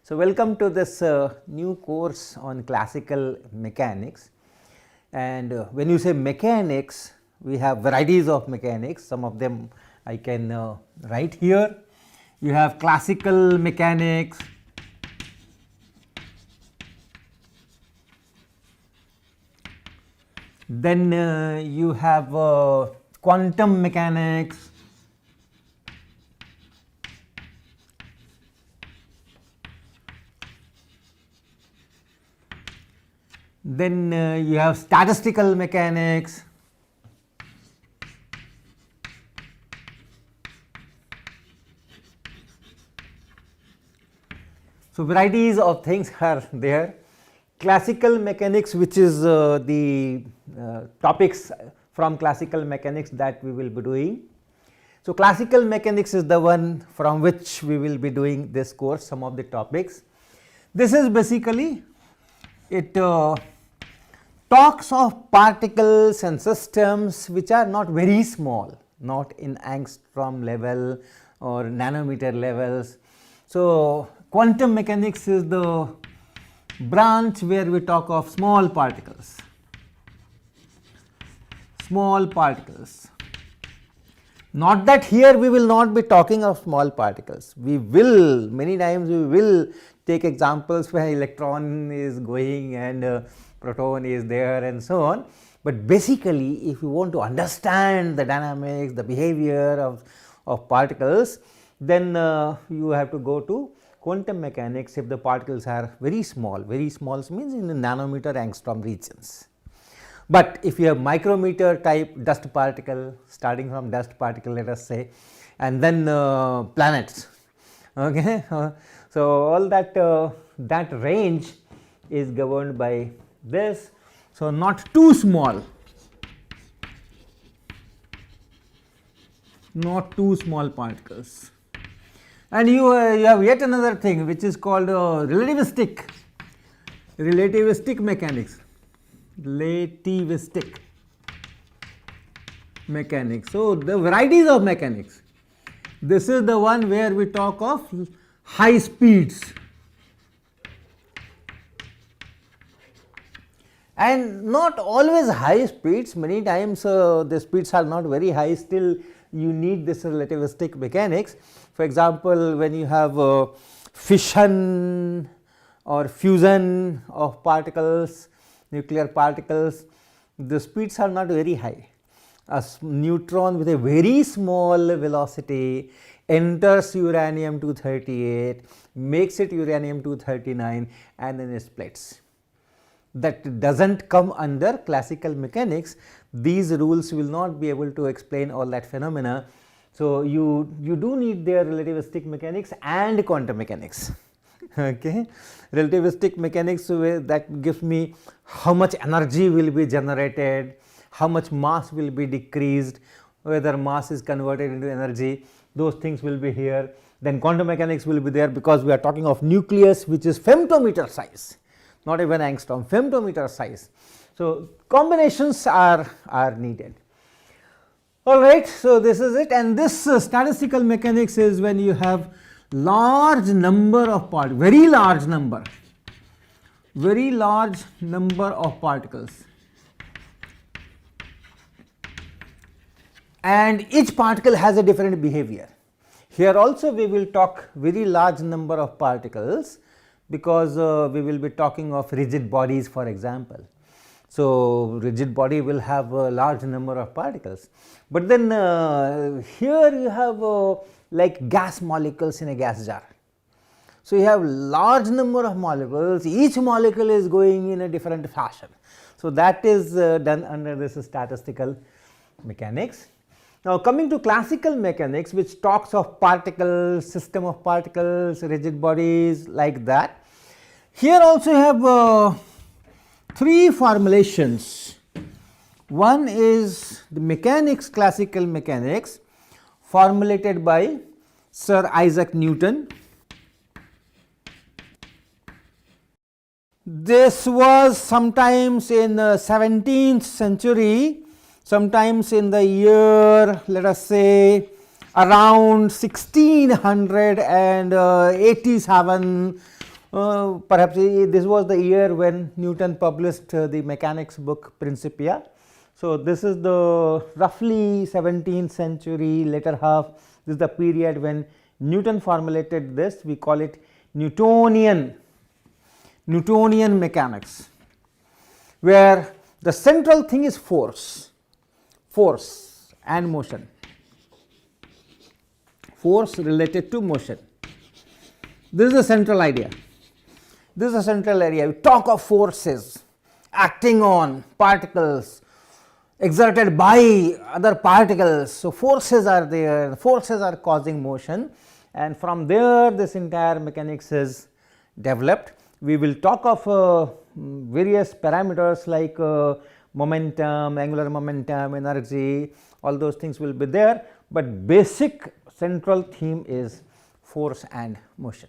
So, welcome to this new course on classical mechanics, and when you say mechanics, we have varieties of mechanics. Some of them I can write here. You have classical mechanics, then you have quantum mechanics, then you have statistical mechanics, so varieties of things are there. Classical mechanics, which is the topics from classical mechanics that we will be doing. So, classical mechanics is the one from which we will be doing this course, some of the topics. This is basically, it talks of particles and systems which are not very small, not in angstrom level or nanometer levels. So, quantum mechanics is the branch where we talk of small particles. Small particles. Not that here we will not be talking of small particles. We will, many times we will take examples where electron is going and proton is there and so on. But basically, if you want to understand the dynamics, the behavior of particles, then you have to go to quantum mechanics if the particles are very small means in the nanometer angstrom regions. But if you have micrometer type dust particle, starting from dust particle let us say, and then planets, okay. So, all that that range is governed by this. So, not too small, not too small particles. And you have yet another thing which is called relativistic mechanics, relativistic mechanics. So, the varieties of mechanics, this is the one where we talk of high speeds, and not always high speeds, many times the speeds are not very high, still you need this relativistic mechanics. For example, when you have fission or fusion of particles, nuclear particles, the speeds are not very high. A neutron with a very small velocity enters uranium 238, makes it uranium 239 and then it splits. That does not come under classical mechanics. These rules will not be able to explain all that phenomena. So, you do need their relativistic mechanics and quantum mechanics. Okay. Relativistic mechanics, that gives me how much energy will be generated, how much mass will be decreased, whether mass is converted into energy, those things will be here. Then quantum mechanics will be there, because we are talking of nucleus which is femtometer size, not even angstrom, femtometer size. So, combinations are needed. All right. So, this is it, and this statistical mechanics is when you have large number of particles, very large number of particles, and each particle has a different behavior. Here also we will talk very large number of particles, because we will be talking of rigid bodies, for example. So, rigid body will have a large number of particles, but then here you have like gas molecules in a gas jar. So, you have large number of molecules, each molecule is going in a different fashion. So, that is done under this statistical mechanics. Now, coming to classical mechanics, which talks of particles, system of particles, rigid bodies, like that. Here also you have three formulations. One is the mechanics, classical mechanics, formulated by Sir Isaac Newton. This was sometimes in 17th century, sometimes in the year, let us say around 1687 Perhaps this was the year when Newton published the mechanics book Principia. So, this is the roughly 17th century later half. This is the period when Newton formulated this. We call it Newtonian mechanics, where the central thing is force and motion, force related to motion. This is the central idea. This is a central area. We talk of forces acting on particles, exerted by other particles. So, forces are there, forces are causing motion, and from there this entire mechanics is developed. We will talk of various parameters like momentum, angular momentum, energy, all those things will be there, but basic central theme is force and motion.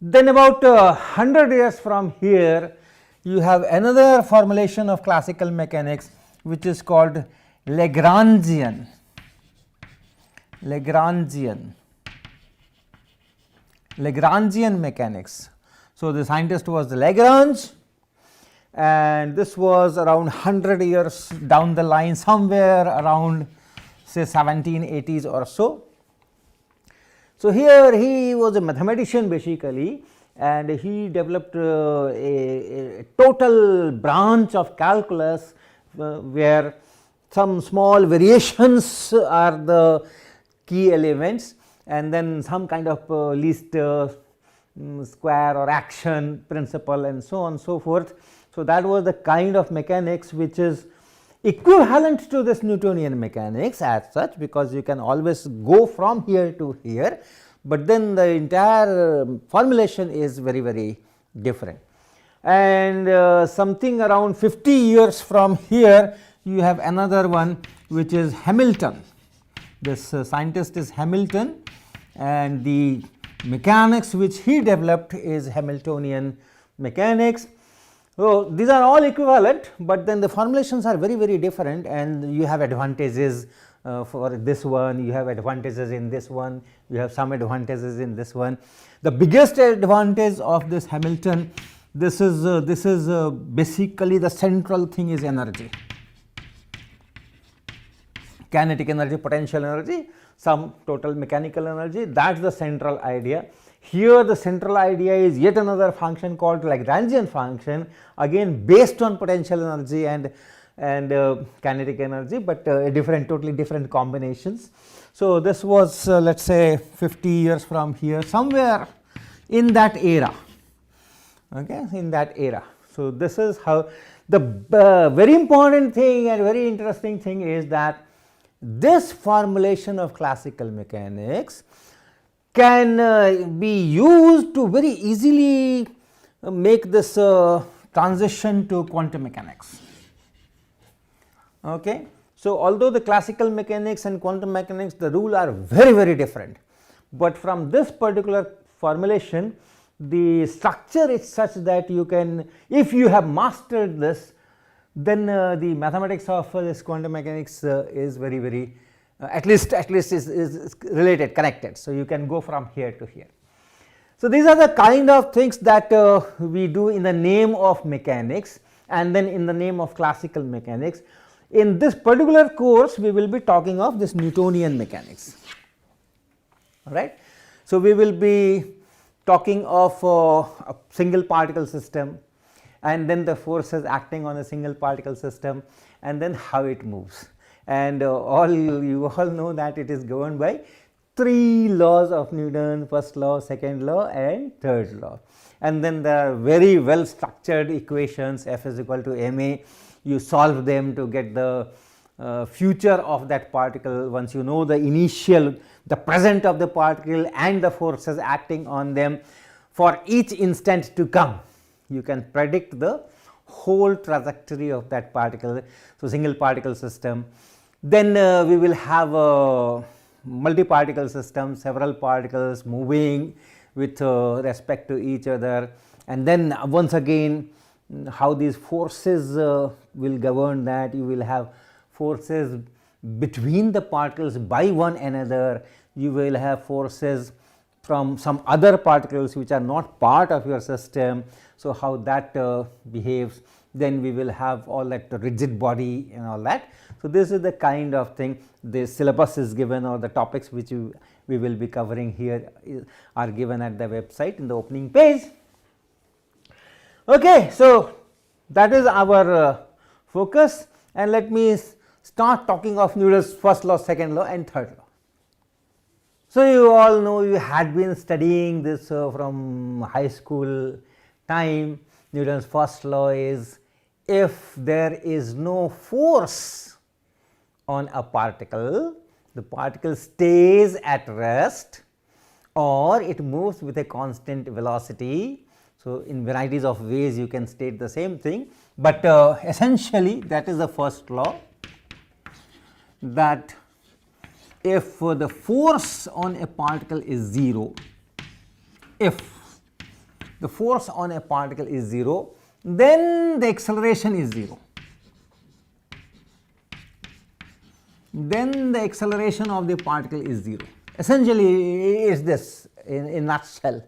Then about 100 years from here, you have another formulation of classical mechanics which is called Lagrangian mechanics. So, the scientist was Lagrange, and this was around 100 years down the line, somewhere around say 1780s or so. So, here he was a mathematician basically, and he developed a total branch of calculus where some small variations are the key elements, and then some kind of least square or action principle and so on and so forth. So, that was the kind of mechanics which is equivalent to this Newtonian mechanics as such, because you can always go from here to here, but then the entire formulation is very, very different. And something around 50 years from here, you have another one which is Hamilton. This scientist is Hamilton, and the mechanics which he developed is Hamiltonian mechanics. So, these are all equivalent, but then the formulations are very, very different, and you have advantages for this one, you have advantages in this one, you have some advantages in this one. The biggest advantage of this Hamilton, this is basically the central thing is energy, kinetic energy, potential energy, some total mechanical energy. That is the central idea. Here the central idea is yet another function called Lagrangian function, again based on potential energy and kinetic energy, but totally different combinations. So, this was let us say 50 years from here, somewhere in that era, okay, in that era. So, this is how the very important thing and very interesting thing is that this formulation of classical mechanics can be used to very easily make this transition to quantum mechanics. Okay. So, although the classical mechanics and quantum mechanics, the rule are very, very different, but from this particular formulation, the structure is such that you can, if you have mastered this, then the mathematics of this quantum mechanics is very, very at least is related, connected. So, you can go from here to here. So, these are the kind of things that we do in the name of mechanics and then in the name of classical mechanics. In this particular course, we will be talking of this Newtonian mechanics, right. So, we will be talking of a single particle system, and then the forces acting on a single particle system, and then how it moves. And you all know that it is governed by 3 laws of Newton: first law, second law, and third law. And then there are very well structured equations, F is equal to ma. You solve them to get the future of that particle. Once you know the initial, the present of the particle and the forces acting on them for each instant to come, you can predict the whole trajectory of that particle. So, single particle system. Then we will have a multi-particle system, several particles moving with respect to each other, and then once again how these forces will govern that. You will have forces between the particles by one another, you will have forces from some other particles which are not part of your system. So, how that behaves, then we will have all that rigid body and all that. So, this is the kind of thing the syllabus is given, or the topics which we will be covering here are given at the website in the opening page. Okay, so that is our focus, and let me start talking of Newton's first law, second law and third law. So, you all know, you had been studying this from high school time. Newton's first law is, if there is no force on a particle, the particle stays at rest or it moves with a constant velocity. So, in varieties of ways you can state the same thing, but essentially that is the first law, that if the force on a particle is 0, if the force on a particle is 0, then the acceleration is 0. Then the acceleration of the particle is 0. Essentially is this in a nutshell,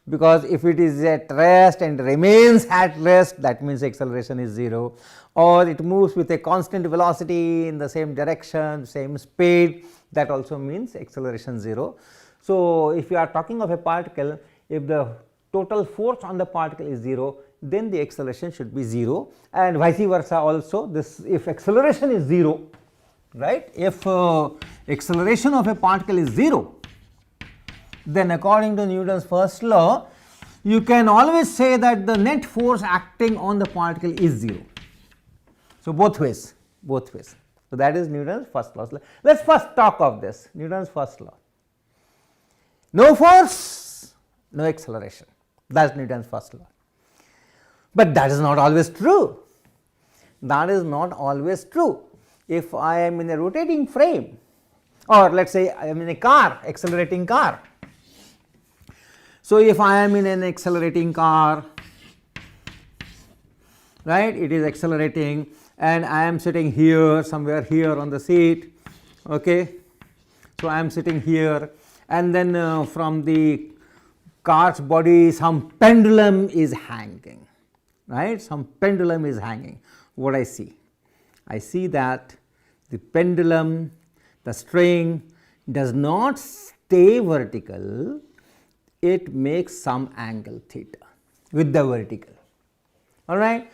because if it is at rest and remains at rest, that means acceleration is 0, or it moves with a constant velocity in the same direction, same speed, that also means acceleration 0. So, if you are talking of a particle, if the total force on the particle is 0, then the acceleration should be 0, and vice versa also. This, if acceleration is 0, right, if acceleration of a particle is 0, then according to Newton's first law, you can always say that the net force acting on the particle is 0. So, both ways, both ways. So, that is Newton's first law. Let us first talk of this, Newton's first law. No force, no acceleration, that is Newton's first law. But that is not always true, that is not always true. If I am in a rotating frame, or let us say I am in a car, accelerating car. So, if I am in an accelerating car, right, it is accelerating and I am sitting here, somewhere here on the seat, okay. So, I am sitting here, and then from the car's body some pendulum is hanging, right, some pendulum is hanging. What I see? I see that the pendulum, the string does not stay vertical, it makes some angle theta with the vertical, all right.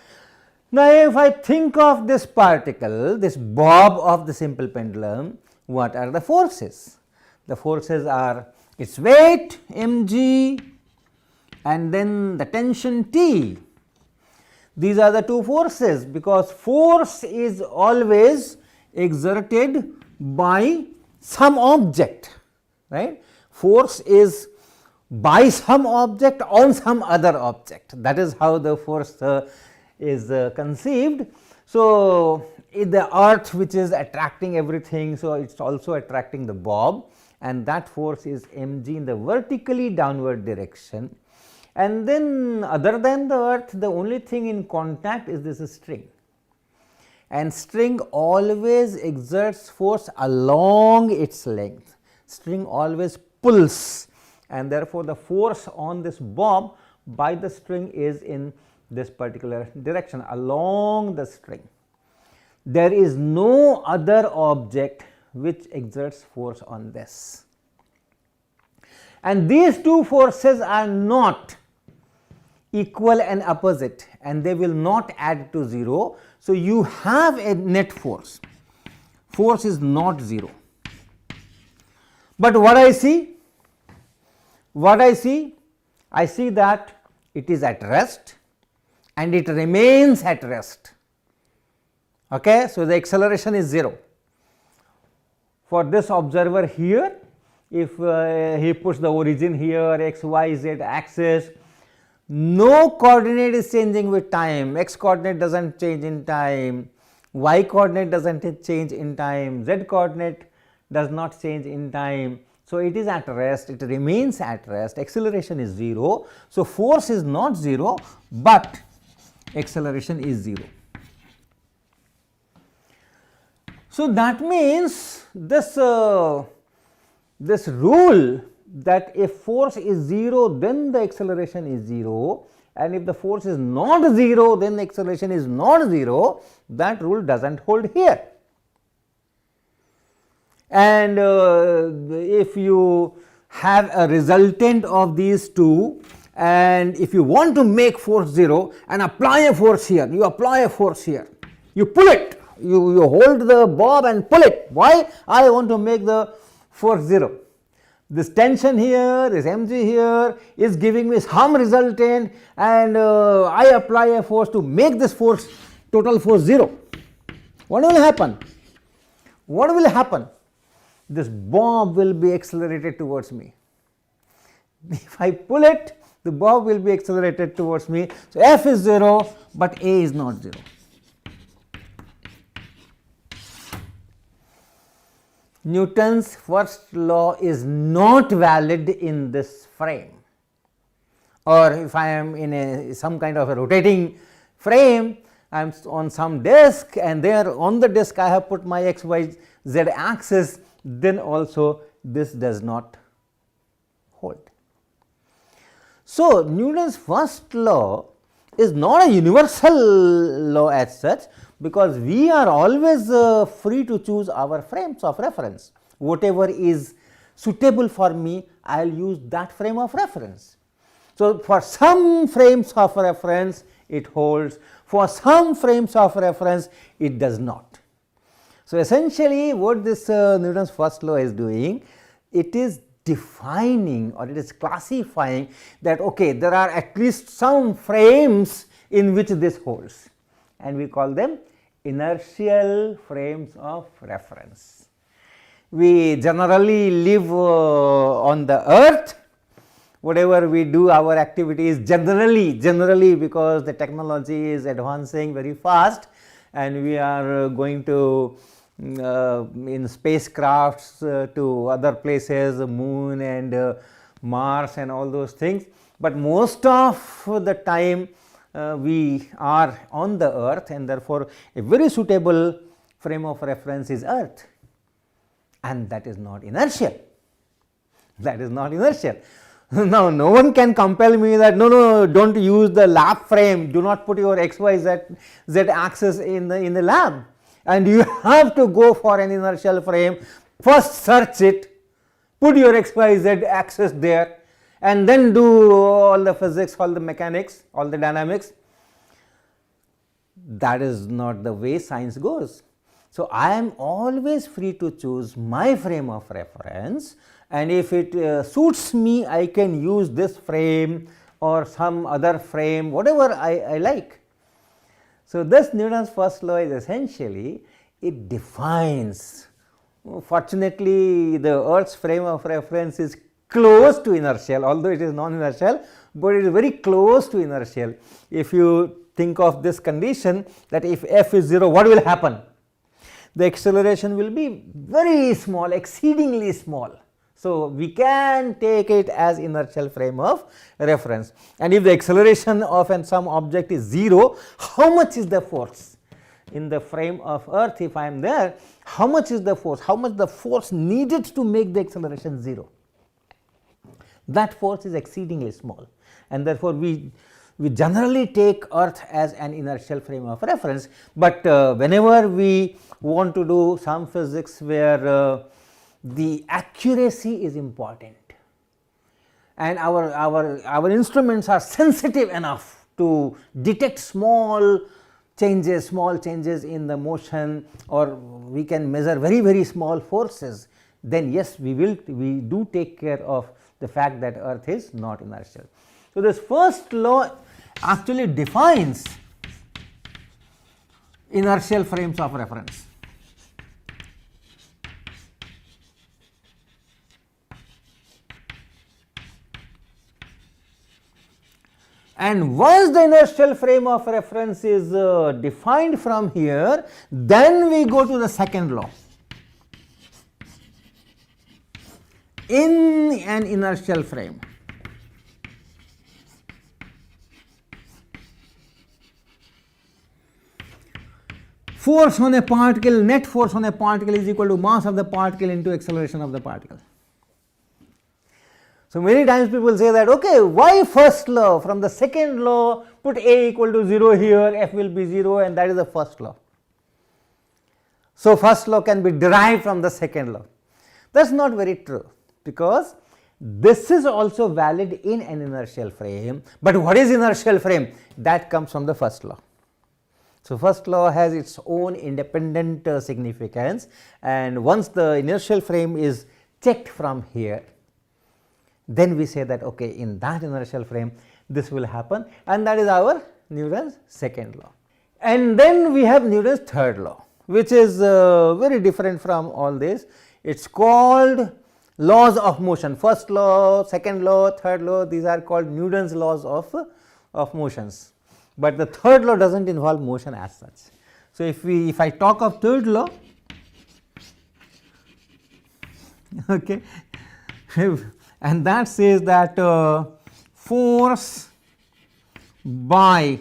Now, if I think of this particle, this bob of the simple pendulum, what are the forces? The forces are its weight mg and then the tension T. These are the two forces, because force is always exerted by some object, right. Force is by some object on some other object, that is how the force is conceived. So, the earth which is attracting everything, so it is also attracting the bob, and that force is mg in the vertically downward direction. And then other than the earth, the only thing in contact is this string, and string always exerts force along its length, string always pulls, and therefore, the force on this bob by the string is in this particular direction along the string. There is no other object which exerts force on this, and these two forces are not equal and opposite, and they will not add to 0. So, you have a net force, force is not 0, but what I see? I see that it is at rest and it remains at rest, okay. So, the acceleration is 0 for this observer here. If he puts the origin here, x, y, z axis, no coordinate is changing with time, x coordinate does not change in time, y coordinate does not change in time, z coordinate does not change in time. So, it is at rest, it remains at rest, acceleration is 0. So, force is not 0, but acceleration is 0. So, that means this rule that if force is 0, then the acceleration is 0, and if the force is not 0, then the acceleration is not 0, that rule does not hold here. And if you have a resultant of these two, and if you want to make force 0 and apply a force here, you apply a force here, you pull it, you hold the bob and pull it. Why? I want to make the force 0. This tension here, this mg here is giving me some resultant, and I apply a force to make this force, total force 0. What will happen? What will happen? This bob will be accelerated towards me. If I pull it, the bob will be accelerated towards me. So, F is 0, but A is not 0. Newton's first law is not valid in this frame, or if I am in some kind of a rotating frame, I am on some disk, and there on the disk I have put my x, y, z axis, then also this does not hold. So, Newton's first law is not a universal law as such, because we are always free to choose our frames of reference. Whatever is suitable for me, I will use that frame of reference. So, for some frames of reference it holds, for some frames of reference it does not. So, essentially what this Newton's first law is doing, it is defining or it is classifying that okay, there are at least some frames in which this holds, and we call them inertial frames of reference. We generally live on the earth, whatever we do, our activities generally because the technology is advancing very fast, and we are going to in spacecrafts to other places, the moon and Mars and all those things, but most of the time we are on the earth, and therefore a very suitable frame of reference is earth, and that is not inertial, that is not inertial. Now, no one can compel me that no, do not use the lab frame, do not put your x, y, z axis in the lab, and you have to go for an inertial frame, first search it, put your x, y, z axis there, and then do all the physics, all the mechanics, all the dynamics. That is not the way science goes. So, I am always free to choose my frame of reference, and if it suits me, I can use this frame or some other frame, whatever I like. So, this Newton's first law is essentially, it defines. Fortunately, the earth's frame of reference is close to inertial, although it is non-inertial, but it is very close to inertial. If you think of this condition that if f is 0, what will happen? The acceleration will be very small, exceedingly small. So, we can take it as inertial frame of reference, and if the acceleration of some object is 0, how much is the force in the frame of earth? If I am there, how much is the force, how much the force needed to make the acceleration 0? That force is exceedingly small, and therefore we generally take earth as an inertial frame of reference, but whenever we want to do some physics where the accuracy is important and our instruments are sensitive enough to detect small changes in the motion, or we can measure very small forces, then yes, we do take care of the fact that earth is not inertial. So, this first law actually defines inertial frames of reference. And once the inertial frame of reference is defined from here, then we go to the second law. In an inertial frame, force on a particle, net force on a particle is equal to mass of the particle into acceleration of the particle. So, many times people say that, okay, why first law? From the second law, put A equal to 0 here, F will be 0, and that is the first law. So, first law can be derived from the second law. That is not very true, because this is also valid in an inertial frame, but what is inertial frame? That comes from the first law. So, first law has its own independent significance, and once the inertial frame is checked from here, then we say that, okay, in that inertial frame this will happen, and that is our Newton's second law. And then we have Newton's third law, which is very different from all this. It is called laws of motion. First law, second law, third law, these are called Newton's laws of motions, but the third law does not involve motion as such. So, if I talk of third law, okay, and that says that force by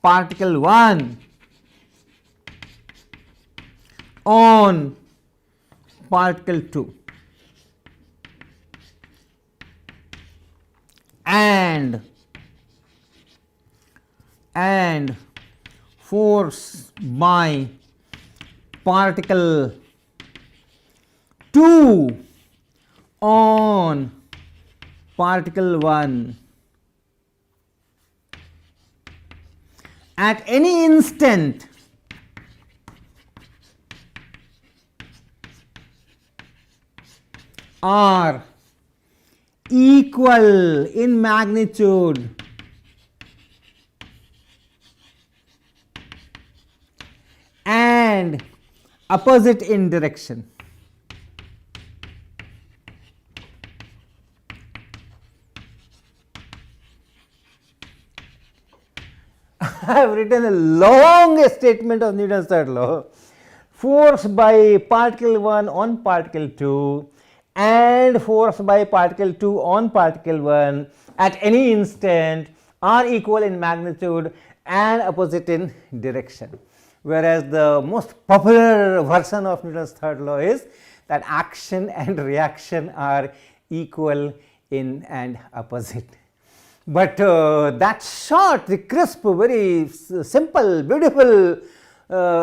particle 1 on particle 2 and force by particle 2 on particle 1 at any instant are equal in magnitude and opposite in direction. I have written a long statement of Newton's third law. Force by particle 1 on particle 2 and force by particle 2 on particle 1 at any instant are equal in magnitude and opposite in direction. Whereas the most popular version of Newton's third law is that action and reaction are equal in and opposite. But that short, the crisp, very simple, beautiful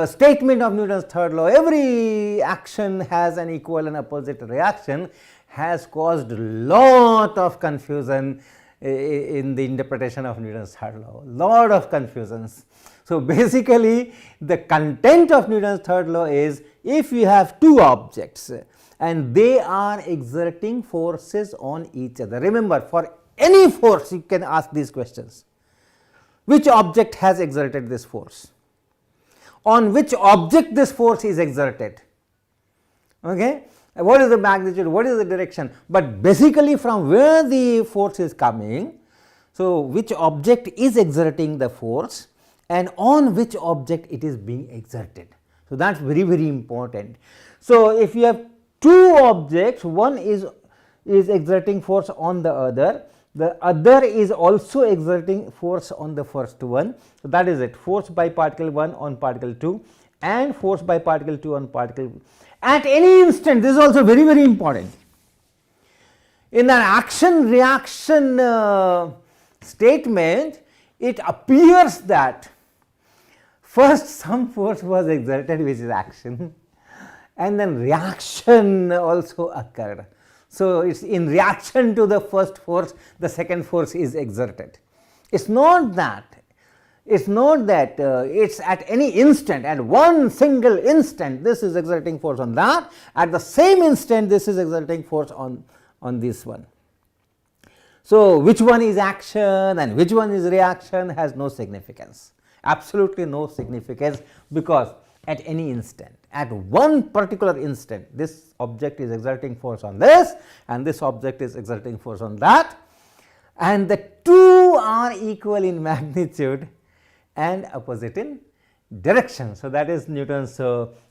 statement of Newton's third law, every action has an equal and opposite reaction, has caused a lot of confusion in the interpretation of Newton's third law, lot of confusions. So, basically the content of Newton's third law is, if you have two objects and they are exerting forces on each other, remember, for any force you can ask these questions: which object has exerted this force, on which object this force is exerted, okay? What is the magnitude, what is the direction, but basically from where the force is coming. So, which object is exerting the force and on which object it is being exerted. So, that is very, very important. So, if you have two objects, one is exerting force on the other is also exerting force on the first one. So, that is it, force by particle 1 on particle 2 and force by particle 2 on particle at any instant. This is also very, very important. In an action reaction statement, it appears that first some force was exerted, which is action, and then reaction also occurred. So, it is in reaction to the first force, the second force is exerted. It is not that, it is at any instant, at one single instant this is exerting force on that, at the same instant this is exerting force on this one. So, which one is action and which one is reaction has no significance, absolutely no significance, because at any instant, at one particular instant, this object is exerting force on this and this object is exerting force on that, and the two are equal in magnitude and opposite in direction. So, that is Newton's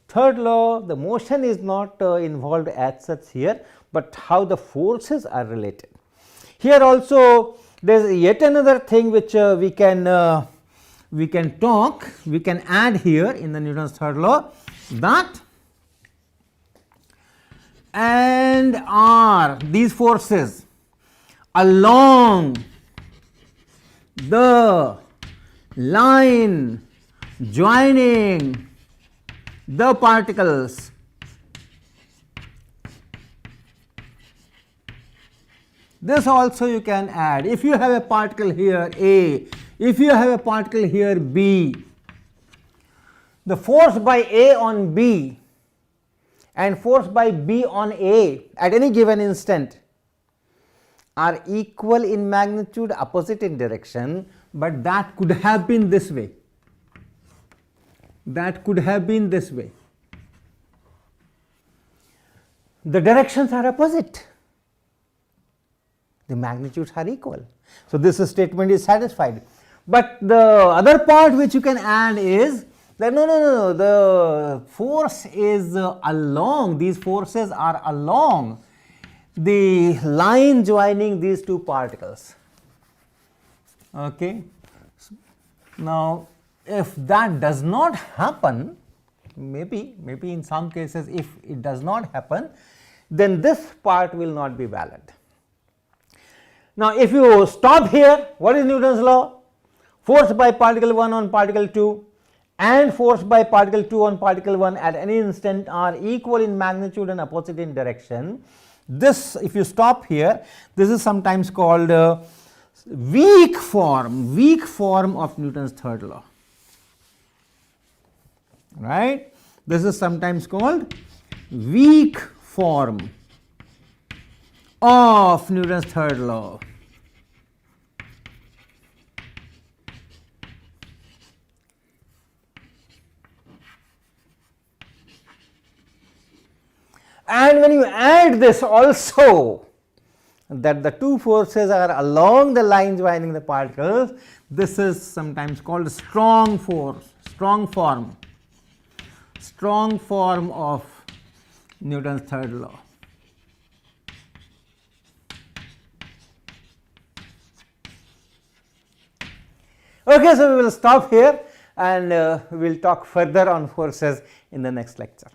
third law. The motion is not involved as such here, but how the forces are related. Here also there is yet another thing which we can add here in the Newton's third law, that and are these forces along the line joining the particles. This also you can add. If you have a particle here A, if you have a particle here B, the force by A on B and force by B on A at any given instant are equal in magnitude, opposite in direction, but that could have been this way. That could have been this way. The directions are opposite. The magnitudes are equal. So, this statement is satisfied. But the other part which you can add is that no, the force is along, these forces are along the line joining these two particles. Okay. Now, if that does not happen, maybe in some cases if it does not happen, then this part will not be valid. Now, if you stop here, what is Newton's law? Force by particle 1 on particle 2 and force by particle 2 on particle 1 at any instant are equal in magnitude and opposite in direction. This, if you stop here, this is sometimes called weak form of Newton's third law, right. This is sometimes called weak form of Newton's third law. And when you add this also, that the two forces are along the line joining the particles, this is sometimes called strong force, strong form of Newton's third law. Okay, so we will stop here and we will talk further on forces in the next lecture.